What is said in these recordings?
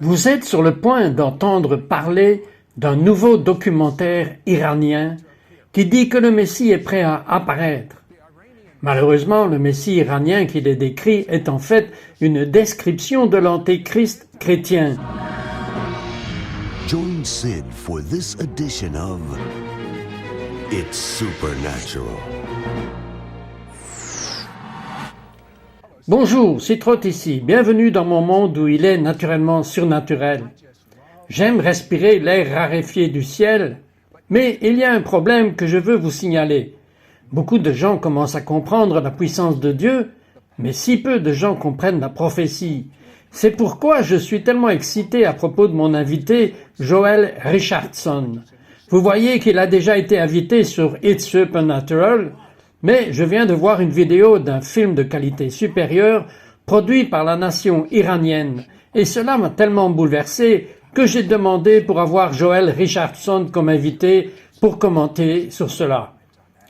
Vous êtes sur le point d'entendre parler d'un nouveau documentaire iranien qui dit que le Messie est prêt à apparaître. Malheureusement, le Messie iranien qu'il est décrit est en fait une description de l'antéchrist chrétien. Join Sid for this edition of It's Supernatural. Bonjour, c'est Trott ici. Bienvenue dans mon monde où il est naturellement surnaturel. J'aime respirer l'air raréfié du ciel, mais il y a un problème que je veux vous signaler. Beaucoup de gens commencent à comprendre la puissance de Dieu, mais si peu de gens comprennent la prophétie. C'est pourquoi je suis tellement excité à propos de mon invité, Joel Richardson. Vous voyez qu'il a déjà été invité sur It's Supernatural, mais je viens de voir une vidéo d'un film de qualité supérieure produit par la nation iranienne, et cela m'a tellement bouleversé que j'ai demandé pour avoir Joel Richardson comme invité pour commenter sur cela.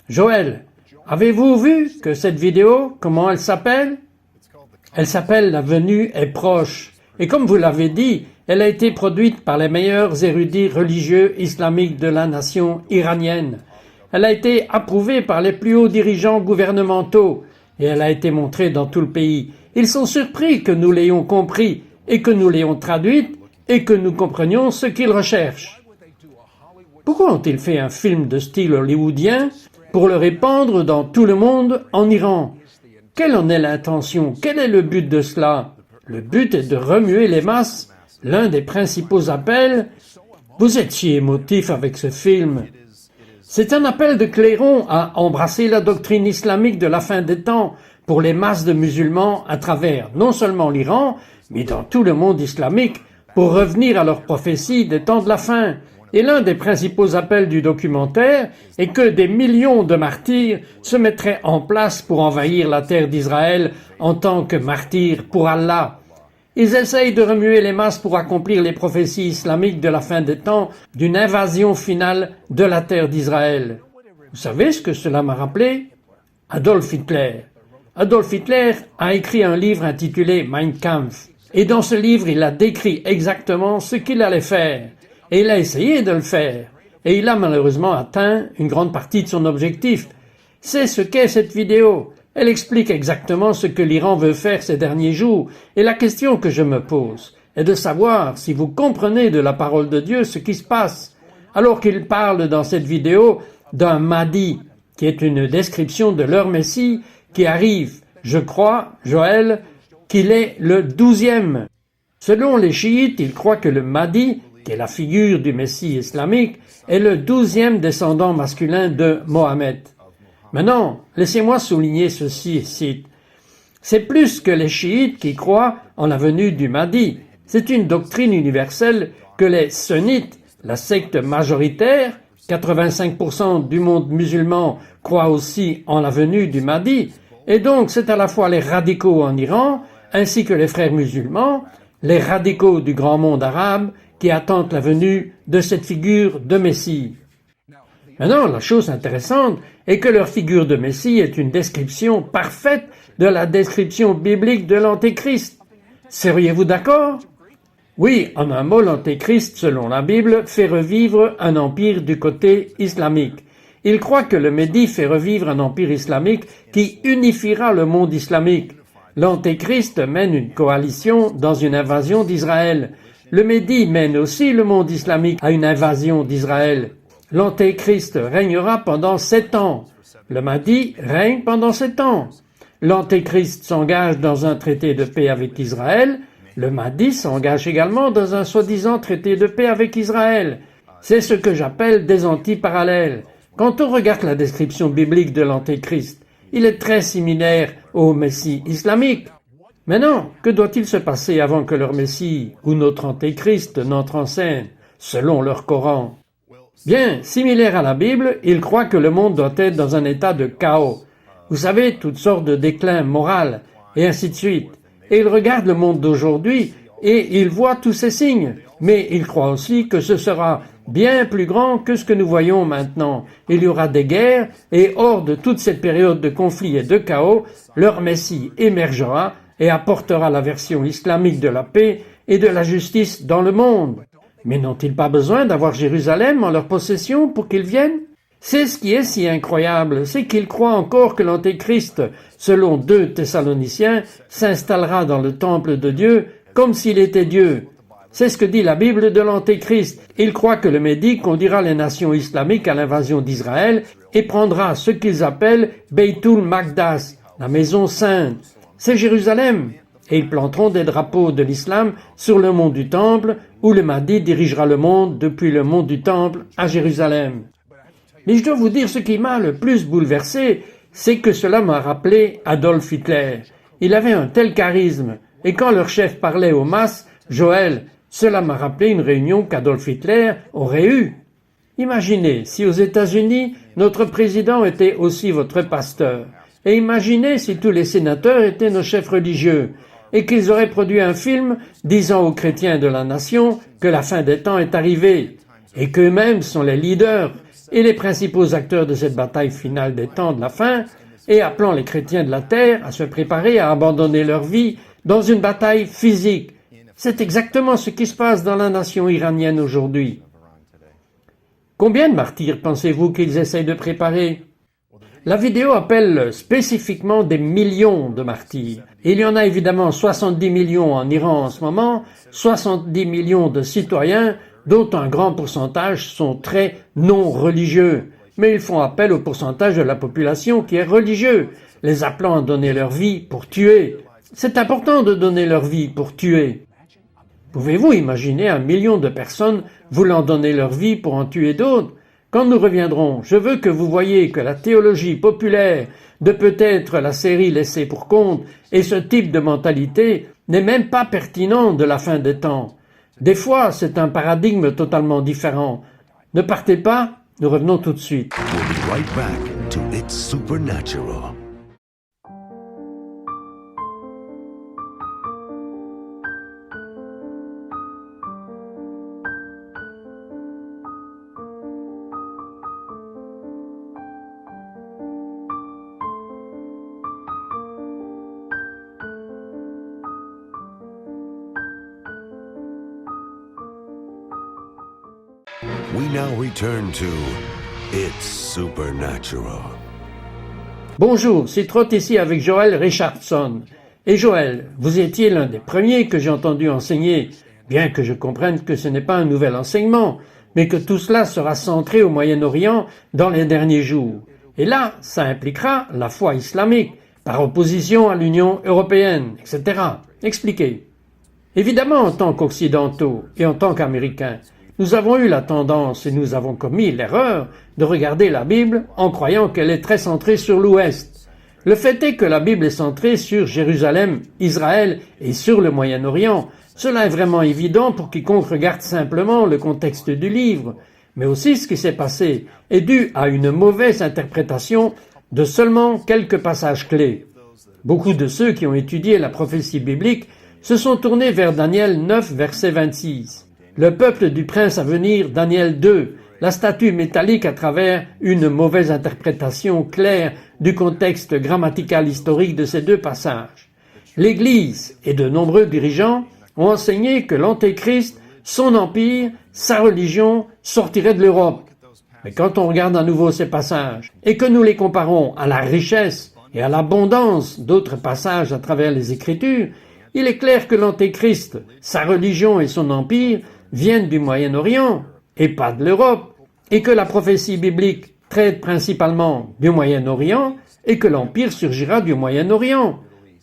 Joel, avez-vous vu que cette vidéo, comment elle s'appelle? Elle s'appelle « La venue est proche ». Et comme vous l'avez dit, elle a été produite par les meilleurs érudits religieux islamiques de la nation iranienne. Elle a été approuvée par les plus hauts dirigeants gouvernementaux et elle a été montrée dans tout le pays. Ils sont surpris que nous l'ayons compris et que nous l'ayons traduite et que nous comprenions ce qu'ils recherchent. Pourquoi ont-ils fait un film de style hollywoodien pour le répandre dans tout le monde en Iran? Quelle en est l'intention? Quel est le but de cela? Le but est de remuer les masses. L'un des principaux appels... Vous êtes si émotif avec ce film. C'est un appel de clairon à embrasser la doctrine islamique de la fin des temps pour les masses de musulmans à travers non seulement l'Iran, mais dans tout le monde islamique pour revenir à leur prophétie des temps de la fin. Et l'un des principaux appels du documentaire est que des millions de martyrs se mettraient en place pour envahir la terre d'Israël en tant que martyrs pour Allah. Ils essayent de remuer les masses pour accomplir les prophéties islamiques de la fin des temps d'une invasion finale de la terre d'Israël. Vous savez ce que cela m'a rappelé? Adolf Hitler. Adolf Hitler a écrit un livre intitulé Mein Kampf. Et dans ce livre, il a décrit exactement ce qu'il allait faire. Et il a essayé de le faire. Et il a malheureusement atteint une grande partie de son objectif. C'est ce qu'est cette vidéo. Elle explique exactement ce que l'Iran veut faire ces derniers jours. Et la question que je me pose est de savoir si vous comprenez de la parole de Dieu ce qui se passe. Alors qu'il parle dans cette vidéo d'un Mahdi, qui est une description de leur Messie, qui arrive, je crois, Joël, qu'il est le 12e. Selon les chiites, ils croient que le Mahdi, qui est la figure du Messie islamique, est le 12e descendant masculin de Mohammed. Maintenant, laissez-moi souligner ceci ici. C'est plus que les chiites qui croient en la venue du Mahdi. C'est une doctrine universelle que les sunnites, la secte majoritaire, 85% du monde musulman croient aussi en la venue du Mahdi. Et donc, c'est à la fois les radicaux en Iran, ainsi que les frères musulmans, les radicaux du grand monde arabe, qui attendent la venue de cette figure de Messie. Maintenant, la chose intéressante est que leur figure de Messie est une description parfaite de la description biblique de l'Antéchrist. Seriez-vous d'accord? Oui, en un mot, l'Antéchrist, selon la Bible, fait revivre un empire du côté islamique. Il croit que le Mahdi fait revivre un empire islamique qui unifiera le monde islamique. L'Antéchrist mène une coalition dans une invasion d'Israël. Le Mahdi mène aussi le monde islamique à une invasion d'Israël. L'Antéchrist régnera pendant 7 ans. Le Mahdi règne pendant 7 ans. L'Antéchrist s'engage dans un traité de paix avec Israël. Le Mahdi s'engage également dans un soi-disant traité de paix avec Israël. C'est ce que j'appelle des antiparallèles. Quand on regarde la description biblique de l'Antéchrist, il est très similaire au Messie islamique. Maintenant, que doit-il se passer avant que leur Messie ou notre Antéchrist n'entre en scène, selon leur Coran? Bien, similaire à la Bible, ils croient que le monde doit être dans un état de chaos. Vous savez, toutes sortes de déclins moral, et ainsi de suite. Et ils regardent le monde d'aujourd'hui, et ils voient tous ces signes. Mais ils croient aussi que ce sera bien plus grand que ce que nous voyons maintenant. Il y aura des guerres, et hors de toute cette période de conflit et de chaos, leur Messie émergera et apportera la version islamique de la paix et de la justice dans le monde. Mais n'ont-ils pas besoin d'avoir Jérusalem en leur possession pour qu'ils viennent? C'est ce qui est si incroyable, c'est qu'ils croient encore que l'Antéchrist, selon 2 Thessaloniciens, s'installera dans le temple de Dieu comme s'il était Dieu. C'est ce que dit la Bible de l'Antéchrist. Il croit que le Mehdi conduira les nations islamiques à l'invasion d'Israël et prendra ce qu'ils appellent Beitul Maqdas, la maison sainte. C'est Jérusalem. Et ils planteront des drapeaux de l'islam sur le mont du Temple, où le Mahdi dirigera le monde depuis le mont du Temple à Jérusalem. Mais je dois vous dire, ce qui m'a le plus bouleversé, c'est que cela m'a rappelé Adolf Hitler. Il avait un tel charisme, et quand leur chef parlait aux masses, Joël, cela m'a rappelé une réunion qu'Adolf Hitler aurait eue. Imaginez si aux États-Unis, notre président était aussi votre pasteur. Et imaginez si tous les sénateurs étaient nos chefs religieux, et qu'ils auraient produit un film disant aux chrétiens de la nation que la fin des temps est arrivée, et qu'eux-mêmes sont les leaders et les principaux acteurs de cette bataille finale des temps de la fin, et appelant les chrétiens de la terre à se préparer à abandonner leur vie dans une bataille physique. C'est exactement ce qui se passe dans la nation iranienne aujourd'hui. Combien de martyrs pensez-vous qu'ils essayent de préparer? La vidéo appelle spécifiquement des millions de martyrs. Il y en a évidemment 70 millions en Iran en ce moment, 70 millions de citoyens, dont un grand pourcentage sont très non religieux. Mais ils font appel au pourcentage de la population qui est religieux, les appelant à donner leur vie pour tuer. C'est important de donner leur vie pour tuer. Pouvez-vous imaginer 1 million de personnes voulant donner leur vie pour en tuer d'autres? Quand nous reviendrons, je veux que vous voyiez que la théologie populaire de peut-être la série laissée pour compte et ce type de mentalité n'est même pas pertinent de la fin des temps. Des fois, c'est un paradigme totalement différent. Ne partez pas, nous revenons tout de suite. We'll be right back to It's Supernatural. We now return to It's Supernatural. Bonjour, c'est Trott ici avec Joël Richardson. Et Joël, vous étiez l'un des premiers que j'ai entendu enseigner, bien que je comprenne que ce n'est pas un nouvel enseignement, mais que tout cela sera centré au Moyen-Orient dans les derniers jours. Et là, ça impliquera la foi islamique, par opposition à l'Union européenne, etc. Expliquez. Évidemment, en tant qu'Occidentaux et en tant qu'Américains, nous avons eu la tendance et nous avons commis l'erreur de regarder la Bible en croyant qu'elle est très centrée sur l'Ouest. Le fait est que la Bible est centrée sur Jérusalem, Israël et sur le Moyen-Orient. Cela est vraiment évident pour quiconque regarde simplement le contexte du livre. Mais aussi ce qui s'est passé est dû à une mauvaise interprétation de seulement quelques passages clés. Beaucoup de ceux qui ont étudié la prophétie biblique se sont tournés vers Daniel 9, verset 26. Le peuple du prince à venir, Daniel 2, la statue métallique à travers une mauvaise interprétation claire du contexte grammatical historique de ces deux passages. L'Église et de nombreux dirigeants ont enseigné que l'Antéchrist, son empire, sa religion sortiraient de l'Europe. Mais quand on regarde à nouveau ces passages et que nous les comparons à la richesse et à l'abondance d'autres passages à travers les Écritures, il est clair que l'Antéchrist, sa religion et son empire viennent du Moyen-Orient et pas de l'Europe, et que la prophétie biblique traite principalement du Moyen-Orient et que l'Empire surgira du Moyen-Orient.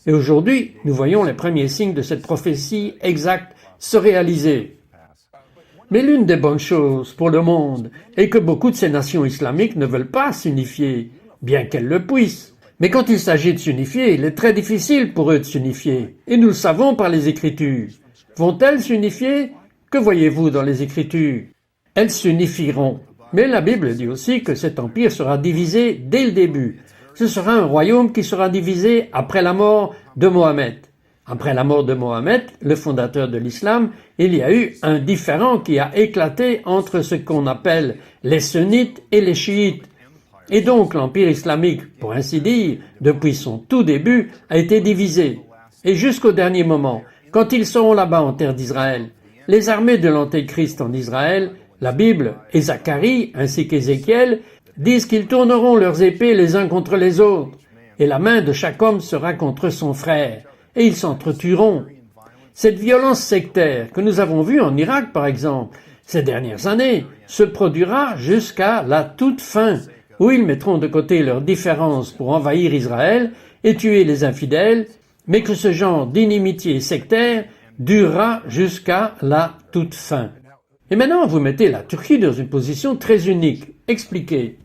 Et aujourd'hui, nous voyons les premiers signes de cette prophétie exacte se réaliser. Mais l'une des bonnes choses pour le monde est que beaucoup de ces nations islamiques ne veulent pas s'unifier, bien qu'elles le puissent. Mais quand il s'agit de s'unifier, il est très difficile pour eux de s'unifier, et nous le savons par les Écritures. Vont-elles s'unifier? Que voyez-vous dans les Écritures? Elles s'unifieront. Mais la Bible dit aussi que cet empire sera divisé dès le début. Ce sera un royaume qui sera divisé après la mort de Mohammed. Après la mort de Mohammed, le fondateur de l'islam, il y a eu un différend qui a éclaté entre ce qu'on appelle les sunnites et les chiites. Et donc l'empire islamique, pour ainsi dire, depuis son tout début, a été divisé. Et jusqu'au dernier moment, quand ils seront là-bas en terre d'Israël, les armées de l'Antéchrist en Israël, la Bible et Zacharie ainsi qu'Ézéchiel disent qu'ils tourneront leurs épées les uns contre les autres, et la main de chaque homme sera contre son frère, et ils s'entretueront. Cette violence sectaire que nous avons vue en Irak, par exemple, ces dernières années, se produira jusqu'à la toute fin, où ils mettront de côté leurs différences pour envahir Israël et tuer les infidèles, mais que ce genre d'inimitié sectaire durera jusqu'à la toute fin. Et maintenant, vous mettez la Turquie dans une position très unique. Expliquez.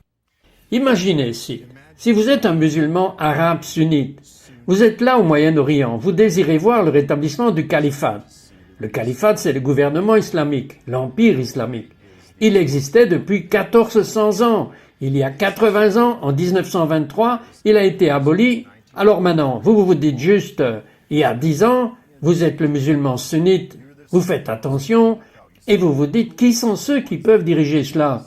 Imaginez si vous êtes un musulman arabe sunnite, vous êtes là au Moyen-Orient, vous désirez voir le rétablissement du califat. Le califat, c'est le gouvernement islamique, l'empire islamique. Il existait depuis 1400 ans. Il y a 80 ans, en 1923, il a été aboli. Alors maintenant, vous vous dites juste, il y a 10 ans, vous êtes le musulman sunnite, vous faites attention, et vous vous dites qui sont ceux qui peuvent diriger cela.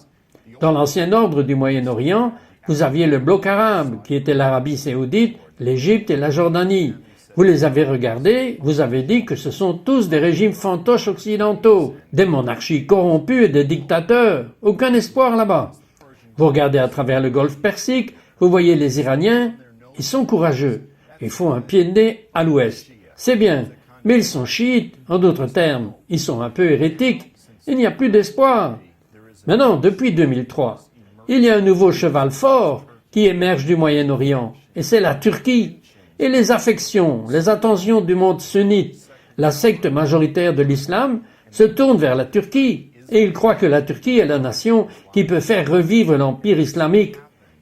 Dans l'ancien ordre du Moyen-Orient, vous aviez le bloc arabe, qui était l'Arabie saoudite, l'Égypte et la Jordanie. Vous les avez regardés, vous avez dit que ce sont tous des régimes fantoches occidentaux, des monarchies corrompues et des dictateurs. Aucun espoir là-bas. Vous regardez à travers le golfe Persique, vous voyez les Iraniens, ils sont courageux. Ils font un pied de nez à l'ouest. C'est bien, mais ils sont chiites, en d'autres termes. Ils sont un peu hérétiques. Il n'y a plus d'espoir. Maintenant, depuis 2003, il y a un nouveau cheval fort qui émerge du Moyen-Orient, et c'est la Turquie. Et les affections, les attentions du monde sunnite, la secte majoritaire de l'islam, se tournent vers la Turquie, et ils croient que la Turquie est la nation qui peut faire revivre l'empire islamique.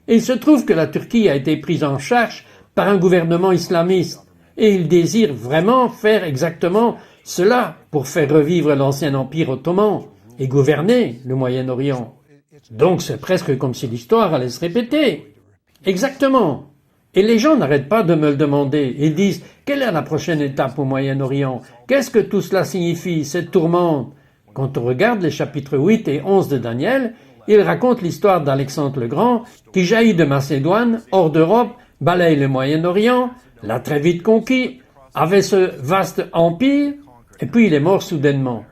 Et il se trouve que la Turquie a été prise en charge par un gouvernement islamiste, et ils désirent vraiment faire exactement cela pour faire revivre l'ancien empire ottoman et gouverner le Moyen-Orient. Donc c'est presque comme si l'histoire allait se répéter. Exactement. Et les gens n'arrêtent pas de me le demander. Ils disent, quelle est la prochaine étape au Moyen-Orient? Qu'est-ce que tout cela signifie, cette tourmente? Quand on regarde les chapitres 8 et 11 de Daniel, il raconte l'histoire d'Alexandre le Grand, qui jaillit de Macédoine, hors d'Europe, balaye le Moyen-Orient, l'a très vite conquis, avait ce vaste empire, et puis il est mort soudainement.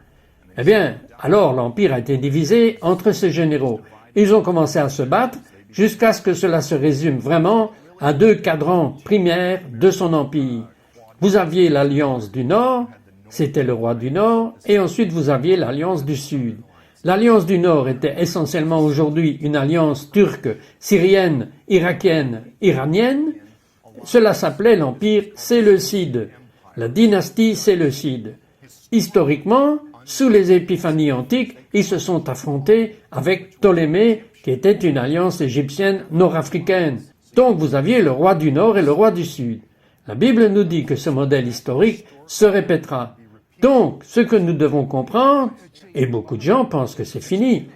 Eh bien, alors l'empire a été divisé entre ses généraux. Ils ont commencé à se battre jusqu'à ce que cela se résume vraiment à deux cadrans primaires de son empire. Vous aviez l'alliance du Nord, c'était le roi du Nord, et ensuite vous aviez l'alliance du Sud. L'alliance du Nord était essentiellement aujourd'hui une alliance turque, syrienne, irakienne, iranienne. Cela s'appelait l'empire séleucide, la dynastie séleucide. Historiquement, sous les épiphanies antiques, ils se sont affrontés avec Ptolémée, qui était une alliance égyptienne nord-africaine. Donc vous aviez le roi du Nord et le roi du Sud. La Bible nous dit que ce modèle historique se répétera. Donc, ce que nous devons comprendre, et beaucoup de gens pensent que c'est fini,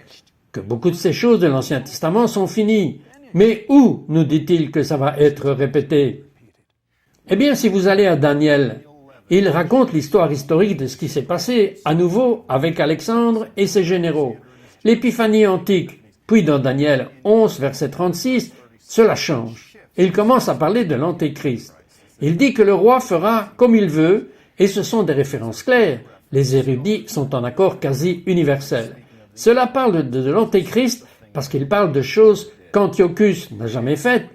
que beaucoup de ces choses de l'Ancien Testament sont finies. Mais où nous dit-il que ça va être répété? Eh bien, si vous allez à Daniel, il raconte l'histoire historique de ce qui s'est passé à nouveau avec Alexandre et ses généraux. L'épiphanie antique, puis dans Daniel 11, verset 36, cela change. Il commence à parler de l'Antéchrist. Il dit que le roi fera comme il veut, et ce sont des références claires. Les érudits sont en accord quasi universel. Cela parle de l'Antéchrist parce qu'il parle de choses qu'Antiochus n'a jamais faites.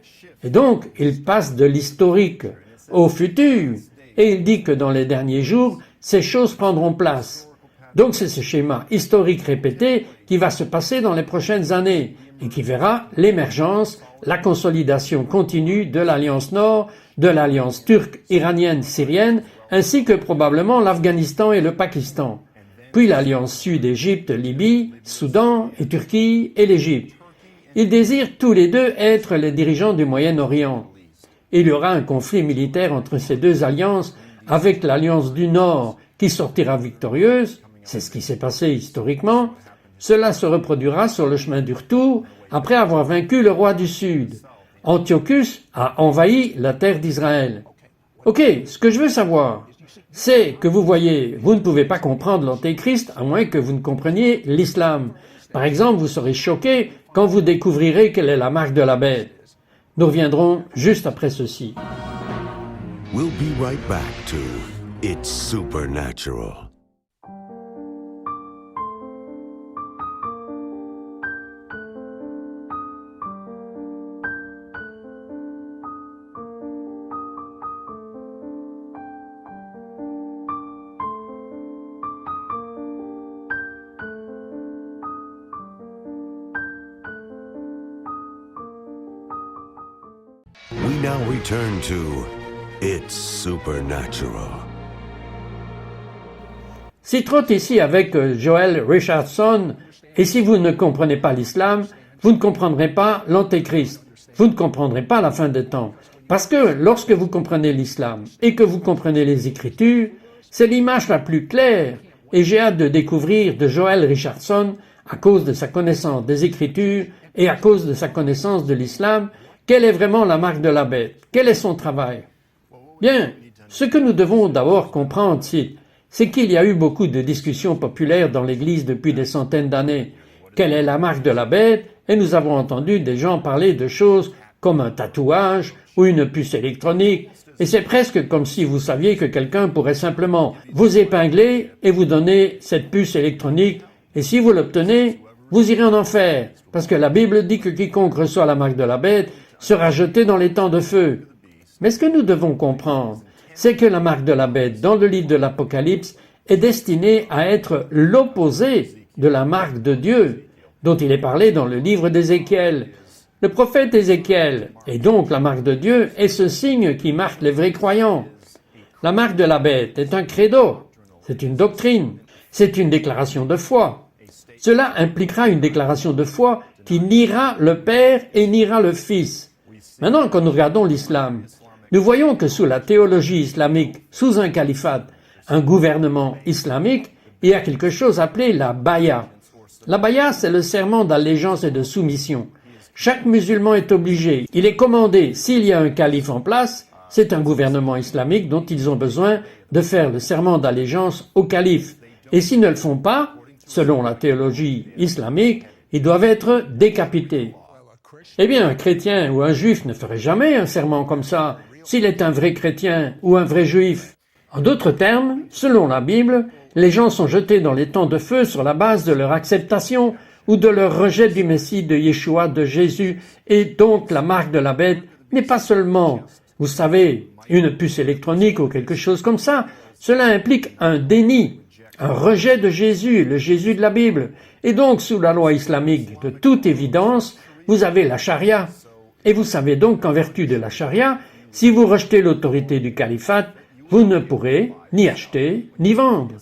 Et donc, il passe de l'historique au futur. Et il dit que dans les derniers jours, ces choses prendront place. Donc c'est ce schéma historique répété qui va se passer dans les prochaines années et qui verra l'émergence, la consolidation continue de l'Alliance Nord, de l'Alliance turque, iranienne, syrienne, ainsi que probablement l'Afghanistan et le Pakistan. Puis l'Alliance Sud, Égypte, Libye, Soudan et Turquie et l'Égypte. Ils désirent tous les deux être les dirigeants du Moyen-Orient. Il y aura un conflit militaire entre ces deux alliances avec l'Alliance du Nord qui sortira victorieuse, c'est ce qui s'est passé historiquement. Cela se reproduira sur le chemin du retour après avoir vaincu le roi du Sud. Antiochus a envahi la terre d'Israël. Ok, ce que je veux savoir, c'est que vous voyez, vous ne pouvez pas comprendre l'Antéchrist à moins que vous ne compreniez l'islam. Par exemple, vous serez choqué quand vous découvrirez quelle est la marque de la bête. Nous reviendrons juste après ceci. We'll be right back to It's supernatural. We now return to It's Supernatural. Citrotte ici avec Joel Richardson, et si vous ne comprenez pas l'islam, vous ne comprendrez pas l'Antéchrist, vous ne comprendrez pas la fin des temps. Parce que lorsque vous comprenez l'islam et que vous comprenez les Écritures, c'est l'image la plus claire, et j'ai hâte de découvrir de Joel Richardson, à cause de sa connaissance des Écritures et à cause de sa connaissance de l'islam, quelle est vraiment la marque de la bête? Quel est son travail? Bien, ce que nous devons d'abord comprendre, c'est qu'il y a eu beaucoup de discussions populaires dans l'Église depuis des centaines d'années. Quelle est la marque de la bête? Et nous avons entendu des gens parler de choses comme un tatouage ou une puce électronique. Et c'est presque comme si vous saviez que quelqu'un pourrait simplement vous épingler et vous donner cette puce électronique. Et si vous l'obtenez, vous irez en enfer. Parce que la Bible dit que quiconque reçoit la marque de la bête sera jeté dans les temps de feu. Mais ce que nous devons comprendre, c'est que la marque de la bête dans le livre de l'Apocalypse est destinée à être l'opposé de la marque de Dieu, dont il est parlé dans le livre d'Ézéchiel. Le prophète Ézéchiel, et donc la marque de Dieu, est ce signe qui marque les vrais croyants. La marque de la bête est un credo, c'est une doctrine, c'est une déclaration de foi. Cela impliquera une déclaration de foi qui niera le Père et niera le Fils. Maintenant, quand nous regardons l'islam, nous voyons que sous la théologie islamique, sous un califat, un gouvernement islamique, il y a quelque chose appelé la baya. La baya, c'est le serment d'allégeance et de soumission. Chaque musulman est obligé, il est commandé, s'il y a un calife en place, c'est un gouvernement islamique dont ils ont besoin de faire le serment d'allégeance au calife. Et s'ils ne le font pas, selon la théologie islamique, ils doivent être décapités. Eh bien, un chrétien ou un juif ne ferait jamais un serment comme ça, s'il est un vrai chrétien ou un vrai juif. En d'autres termes, selon la Bible, les gens sont jetés dans les temps de feu sur la base de leur acceptation ou de leur rejet du Messie de Yeshua, de Jésus, et donc la marque de la bête n'est pas seulement, vous savez, une puce électronique ou quelque chose comme ça, cela implique un déni, un rejet de Jésus, le Jésus de la Bible. Et donc, sous la loi islamique, de toute évidence, vous avez la charia. Et vous savez donc qu'en vertu de la charia, si vous rejetez l'autorité du califat, vous ne pourrez ni acheter, ni vendre.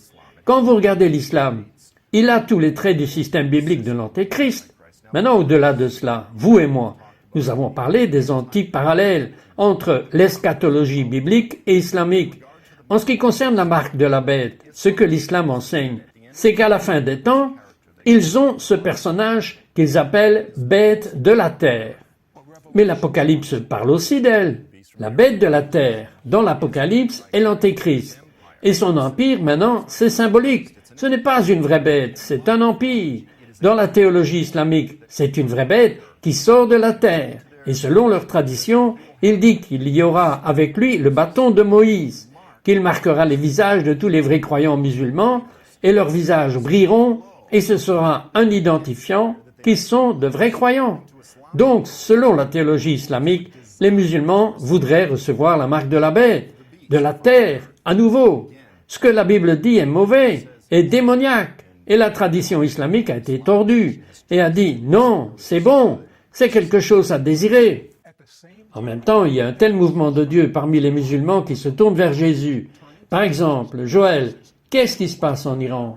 Quand vous regardez l'islam, il a tous les traits du système biblique de l'Antéchrist. Maintenant, au-delà de cela, vous et moi, nous avons parlé des antiques parallèles entre l'eschatologie biblique et islamique. En ce qui concerne la marque de la bête, ce que l'islam enseigne, c'est qu'à la fin des temps, ils ont ce personnage qu'ils appellent bête de la terre. Mais l'Apocalypse parle aussi d'elle. La bête de la terre, dans l'Apocalypse, est l'Antéchrist. Et son empire, maintenant, c'est symbolique. Ce n'est pas une vraie bête, c'est un empire. Dans la théologie islamique, c'est une vraie bête qui sort de la terre. Et selon leur tradition, il dit qu'il y aura avec lui le bâton de Moïse, qu'il marquera les visages de tous les vrais croyants musulmans, et leurs visages brilleront, et ce sera un identifiant qu'ils sont de vrais croyants. Donc, selon la théologie islamique, les musulmans voudraient recevoir la marque de la bête, de la terre, à nouveau. Ce que la Bible dit est mauvais, est démoniaque, et la tradition islamique a été tordue, et a dit non, c'est bon, c'est quelque chose à désirer. En même temps, il y a un tel mouvement de Dieu parmi les musulmans qui se tournent vers Jésus. Par exemple, Joël, qu'est-ce qui se passe en Iran?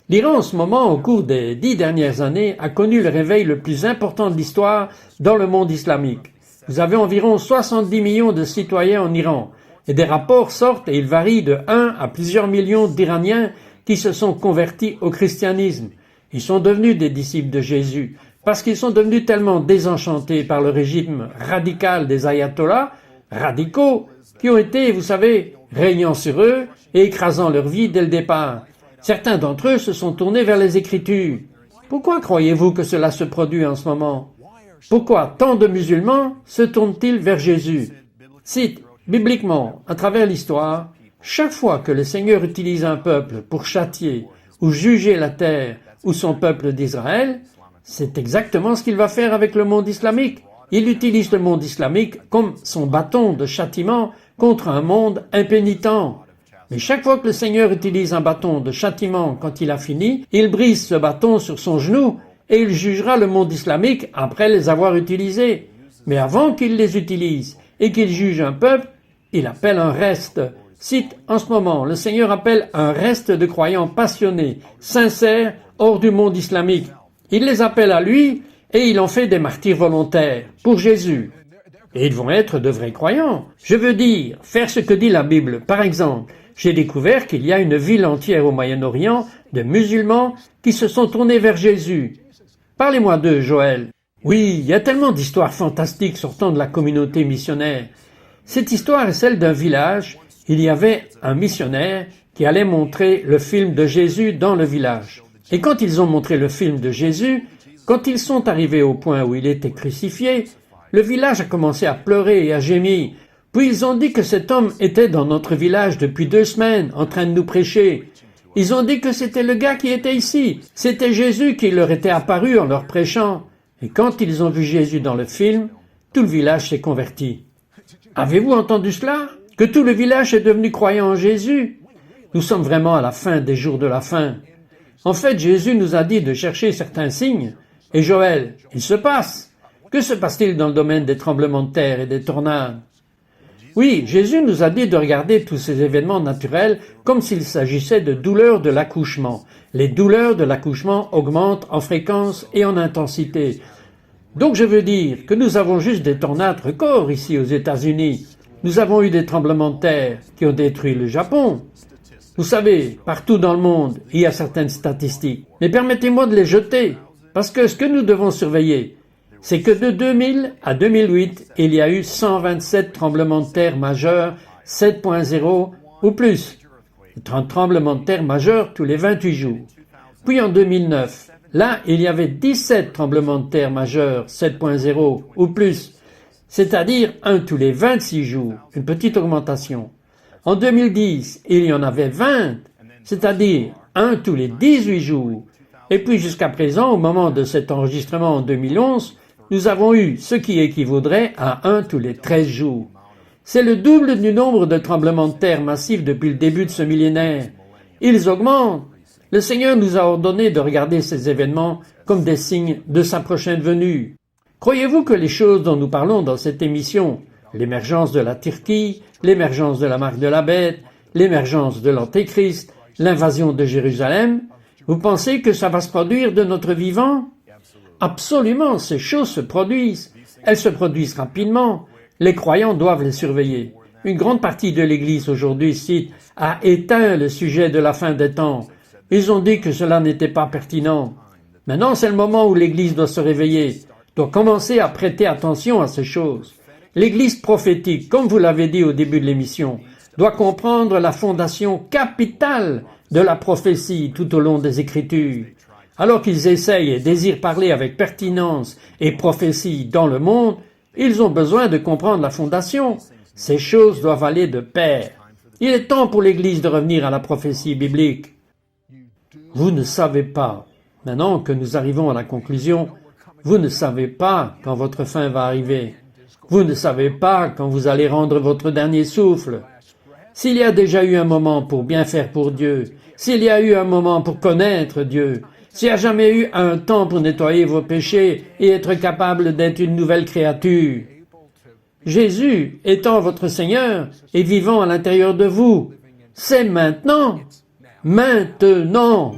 L'Iran, en ce moment, au cours des 10 dernières années, a connu le réveil le plus important de l'histoire dans le monde islamique. Vous avez environ 70 millions de citoyens en Iran, et des rapports sortent et ils varient de 1 à plusieurs millions d'Iraniens qui se sont convertis au christianisme. Ils sont devenus des disciples de Jésus, parce qu'ils sont devenus tellement désenchantés par le régime radical des ayatollahs, radicaux, qui ont été, vous savez, régnant sur eux et écrasant leur vie dès le départ. Certains d'entre eux se sont tournés vers les Écritures. Pourquoi croyez-vous que cela se produit en ce moment? Pourquoi tant de musulmans se tournent-ils vers Jésus? Cite, bibliquement, à travers l'histoire, Chaque fois que le Seigneur utilise un peuple pour châtier ou juger la terre ou son peuple d'Israël, c'est exactement ce qu'il va faire avec le monde islamique. Il utilise le monde islamique comme son bâton de châtiment contre un monde impénitent. Mais chaque fois que le Seigneur utilise un bâton de châtiment quand il a fini, il brise ce bâton sur son genou et il jugera le monde islamique après les avoir utilisés. Mais avant qu'il les utilise et qu'il juge un peuple, il appelle un reste. Cite en ce moment, le Seigneur appelle un reste de croyants passionnés, sincères, hors du monde islamique. Il les appelle à lui et il en fait des martyrs volontaires pour Jésus. Et ils vont être de vrais croyants. Je veux dire, faire ce que dit la Bible. Par exemple, j'ai découvert qu'il y a une ville entière au Moyen-Orient de musulmans qui se sont tournés vers Jésus. Parlez-moi d'eux, Joël. Oui, il y a tellement d'histoires fantastiques sortant de la communauté missionnaire. Cette histoire est celle d'un village. Il y avait un missionnaire qui allait montrer le film de Jésus dans le village. Et quand ils ont montré le film de Jésus, quand ils sont arrivés au point où il était crucifié, le village a commencé à pleurer et à gémir. Puis ils ont dit que cet homme était dans notre village depuis 2 semaines, en train de nous prêcher. Ils ont dit que c'était le gars qui était ici. C'était Jésus qui leur était apparu en leur prêchant. Et quand ils ont vu Jésus dans le film, tout le village s'est converti. Avez-vous entendu cela? Que tout le village est devenu croyant en Jésus? Nous sommes vraiment à la fin des jours de la fin. En fait, Jésus nous a dit de chercher certains signes. Et Joël, il se passe. Que se passe-t-il dans le domaine des tremblements de terre et des tornades? Oui, Jésus nous a dit de regarder tous ces événements naturels comme s'il s'agissait de douleurs de l'accouchement. Les douleurs de l'accouchement augmentent en fréquence et en intensité. Donc je veux dire que nous avons juste des tornades records ici aux États-Unis. Nous avons eu des tremblements de terre qui ont détruit le Japon. Vous savez, partout dans le monde, il y a certaines statistiques. Mais permettez-moi de les jeter, parce que ce que nous devons surveiller, c'est que de 2000 à 2008, il y a eu 127 tremblements de terre majeurs, 7.0 ou plus. Tremblements de terre majeurs tous les 28 jours. Puis en 2009, là, il y avait 17 tremblements de terre majeurs, 7.0 ou plus, c'est-à-dire un tous les 26 jours, une petite augmentation. En 2010, il y en avait 20, c'est-à-dire un tous les 18 jours. Et puis jusqu'à présent, au moment de cet enregistrement en 2011, nous avons eu ce qui équivaudrait à un tous les 13 jours. C'est le double du nombre de tremblements de terre massifs depuis le début de ce millénaire. Ils augmentent. Le Seigneur nous a ordonné de regarder ces événements comme des signes de sa prochaine venue. Croyez-vous que les choses dont nous parlons dans cette émission, l'émergence de la Turquie, l'émergence de la marque de la bête, l'émergence de l'Antéchrist, l'invasion de Jérusalem, vous pensez que ça va se produire de notre vivant? Absolument, ces choses se produisent. Elles se produisent rapidement. Les croyants doivent les surveiller. Une grande partie de l'Église aujourd'hui cite a éteint le sujet de la fin des temps. Ils ont dit que cela n'était pas pertinent. Maintenant, c'est le moment où l'Église doit se réveiller, doit commencer à prêter attention à ces choses. L'Église prophétique, comme vous l'avez dit au début de l'émission, doit comprendre la fondation capitale de la prophétie tout au long des Écritures. Alors qu'ils essayent et désirent parler avec pertinence et prophétie dans le monde, ils ont besoin de comprendre la fondation. Ces choses doivent aller de pair. Il est temps pour l'Église de revenir à la prophétie biblique. Vous ne savez pas, maintenant que nous arrivons à la conclusion, vous ne savez pas quand votre fin va arriver. Vous ne savez pas quand vous allez rendre votre dernier souffle. S'il y a déjà eu un moment pour bien faire pour Dieu, s'il y a eu un moment pour connaître Dieu, s'il n'y a jamais eu un temps pour nettoyer vos péchés et être capable d'être une nouvelle créature, Jésus étant votre Seigneur et vivant à l'intérieur de vous, c'est maintenant. Maintenant.